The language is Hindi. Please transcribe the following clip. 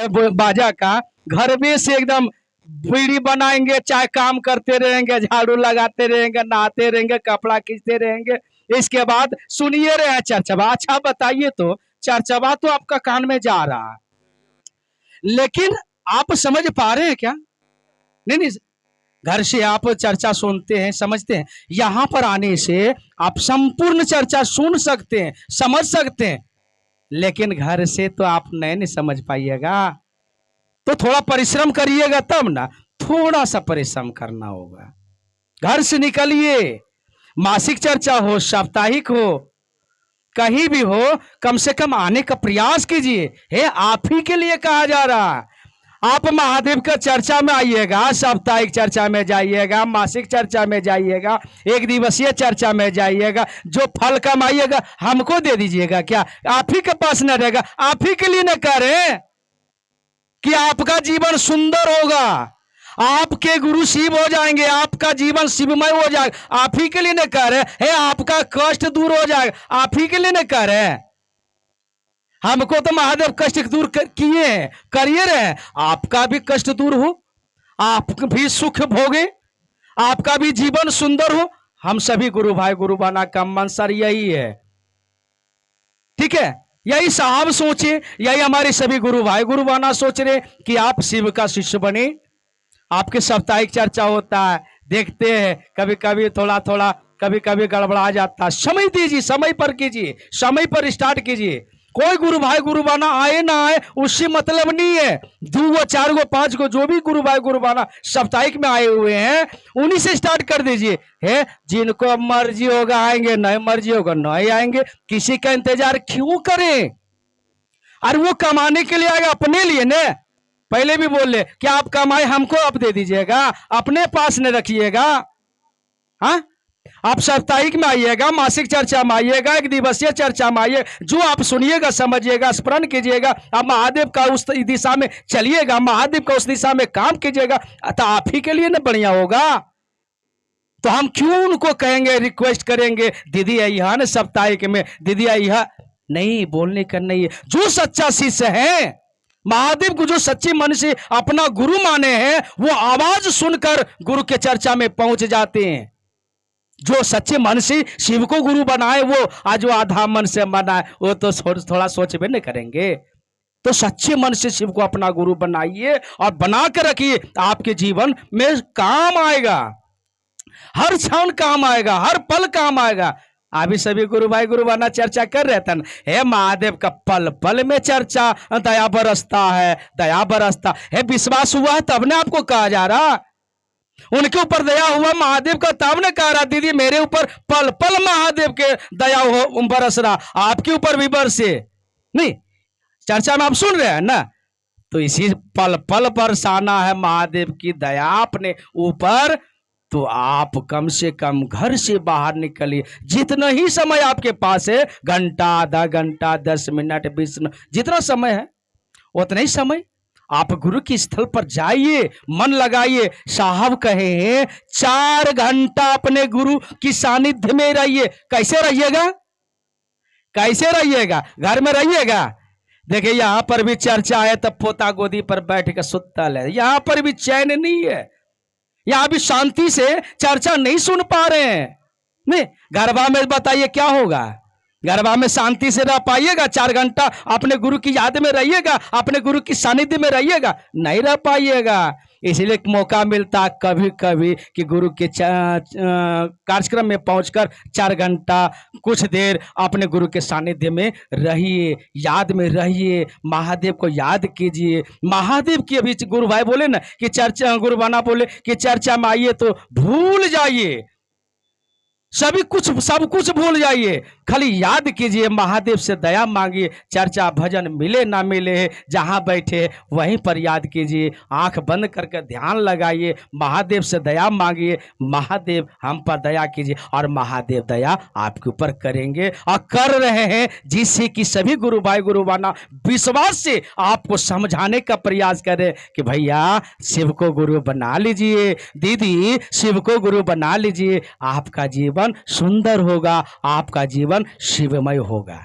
बाजा का, घर में से एकदम बीड़ी बनाएंगे, चाहे काम करते रहेंगे, झाड़ू लगाते रहेंगे, नहाते रहेंगे, कपड़ा खींचते रहेंगे। इसके बाद सुनिए रहे हैं चर्चवा। अच्छा बताइए तो, चर्चवा तो आपका कान में जा रहा है, लेकिन आप समझ पा रहे हैं क्या? नहीं नहीं, घर से आप चर्चा सुनते हैं, समझते हैं, यहां पर आने से आप संपूर्ण चर्चा सुन सकते हैं, समझ सकते हैं, लेकिन घर से तो आप नहीं समझ पाइएगा। तो थोड़ा परिश्रम करिएगा तब ना, थोड़ा सा परिश्रम करना होगा। घर से निकलिए, मासिक चर्चा हो, साप्ताहिक हो, कहीं भी हो, कम से कम आने का प्रयास कीजिए। है आप ही के लिए कहा जा रहा है। आप महादेव का चर्चा में आइएगा, साप्ताहिक चर्चा में जाइएगा, मासिक चर्चा में जाइएगा, एक दिवसीय चर्चा में जाइएगा, जो फल कमाइएगा हमको दे दीजिएगा। क्या आप ही के पास न रहेगा? आप ही के लिए न कह रहे हैं कि आपका जीवन सुंदर होगा, आपके गुरु शिव हो जाएंगे, आपका जीवन शिवमय हो जाएगा। आप ही के लिए न कह रहे हैं, आपका कष्ट दूर हो जाएगा, आप ही के लिए न कह रहे हैं। हमको तो महादेव कष्ट दूर किए हैं, करिए रहे, आपका भी कष्ट दूर हो, आप भी सुख भोगे, आपका भी जीवन सुंदर हो। हम सभी गुरु भाई गुरु बना का मंशा यही है, ठीक है? यही साहब सोचे, यही हमारे सभी गुरु भाई गुरु बना सोच रहे कि आप शिव का शिष्य बने। आपके साप्ताहिक चर्चा होता है, देखते हैं, कभी कभी थोड़ा थोड़ा, कभी कभी गड़बड़ा जाता है। समय दीजिए, समय पर कीजिए, समय पर स्टार्ट कीजिए। कोई गुरु भाई गुरु बाना आए ना आए उससे मतलब नहीं है। 2 गो 4 गो 5 गो जो भी गुरु भाई गुरु बाना साप्ताहिक में आए हुए हैं, उन्हीं से स्टार्ट कर दीजिए। है जिनको मर्जी होगा आएंगे, नहीं मर्जी होगा नहीं आएंगे। किसी का इंतजार क्यों करें? अरे वो कमाने के लिए आएगा, अपने लिए न। पहले भी बोल ले कि आप कमाए हमको आप दे दीजिएगा, अपने पास न रखिएगा। हाँ, आप साप्ताहिक में आइएगा, मासिक चर्चा में आइएगा, एक दिवसीय चर्चा में आइए, जो आप सुनिएगा, समझिएगा, स्मरण कीजिएगा, आप महादेव का उस दिशा में चलिएगा, महादेव का उस दिशा में काम कीजिएगा, तो आप ही के लिए ना बढ़िया होगा। तो हम क्यों उनको कहेंगे, रिक्वेस्ट करेंगे दीदी आइया ना साप्ताहिक में, दीदी आइया? नहीं, बोलने का नहीं है। जो सच्चा शिष्य है, महादेव को जो सच्ची मन से अपना गुरु माने हैं, वो आवाज सुनकर गुरु के चर्चा में पहुंच जाते हैं। जो सच्चे मन से शिव को गुरु बनाए, वो आज वो आधा मन से बनाए, वो तो थोड़ा सोच भी नहीं करेंगे। तो सच्चे मन से शिव को अपना गुरु बनाइए और बना कर रखिए, आपके जीवन में काम आएगा, हर क्षण काम आएगा, हर पल काम आएगा। अभी सभी गुरु भाई गुरु बना चर्चा कर रहे थे, हे महादेव का पल पल में चर्चा, दया बरसता है, दया बरसता है। विश्वास हुआ है तब ने आपको कहा जा रहा, उनके ऊपर दया हुआ महादेव का तब ने कह रहा दीदी मेरे ऊपर पल पल महादेव के दया हो बरस रहा, आपके ऊपर भी बरसे। नहीं, चर्चा में आप सुन रहे हैं ना? तो इसी पल पल बरसाना है महादेव की दया अपने ऊपर। तो आप कम से कम घर से बाहर निकलिए, जितना ही समय आपके पास है, घंटा, आधा घंटा, 10 मिनट, 20 मिनट, जितना समय है उतना ही समय आप गुरु की स्थल पर जाइए, मन लगाइए। साहब कहे हैं 4 घंटा अपने गुरु की सानिध्य में रहिए। कैसे रहिएगा? कैसे रहिएगा? घर में रहिएगा। देखिए यहां पर भी चर्चा है, तब पोता गोदी पर बैठ कर सुतल है, यहां पर भी चैन नहीं है, यहां भी शांति से चर्चा नहीं सुन पा रहे हैं। नहीं, गरबा में बताइए क्या होगा? गरबा में शांति से रह पाइएगा? 4 घंटा अपने गुरु की याद में रहिएगा, अपने गुरु की सानिध्य में रहिएगा? नहीं रह पाइएगा। इसलिए मौका मिलता कभी कभी कि गुरु के कार्यक्रम में पहुंचकर 4 घंटा कुछ देर अपने गुरु के सानिध्य में रहिए, याद में रहिए, महादेव को याद कीजिए। महादेव की अभी गुरु भाई बोले ना कि चर्चा, गुरु बना बोले कि चर्चा में आइए तो भूल जाइए, सभी कुछ, सब कुछ भूल जाइए, खाली याद कीजिए, महादेव से दया मांगिए। चर्चा भजन मिले ना मिले, जहां बैठे वहीं पर याद कीजिए, आंख बंद करके ध्यान लगाइए, महादेव से दया मांगिए, महादेव हम पर दया कीजिए, और महादेव दया आपके ऊपर करेंगे और कर रहे हैं। जिससे कि सभी गुरु भाई गुरु बना विश्वास से आपको समझाने का प्रयास करें कि भैया शिव को गुरु बना लीजिए, दीदी शिव को गुरु बना लीजिए, आपका जीवन सुंदर होगा, आपका जीवन शिवमय होगा।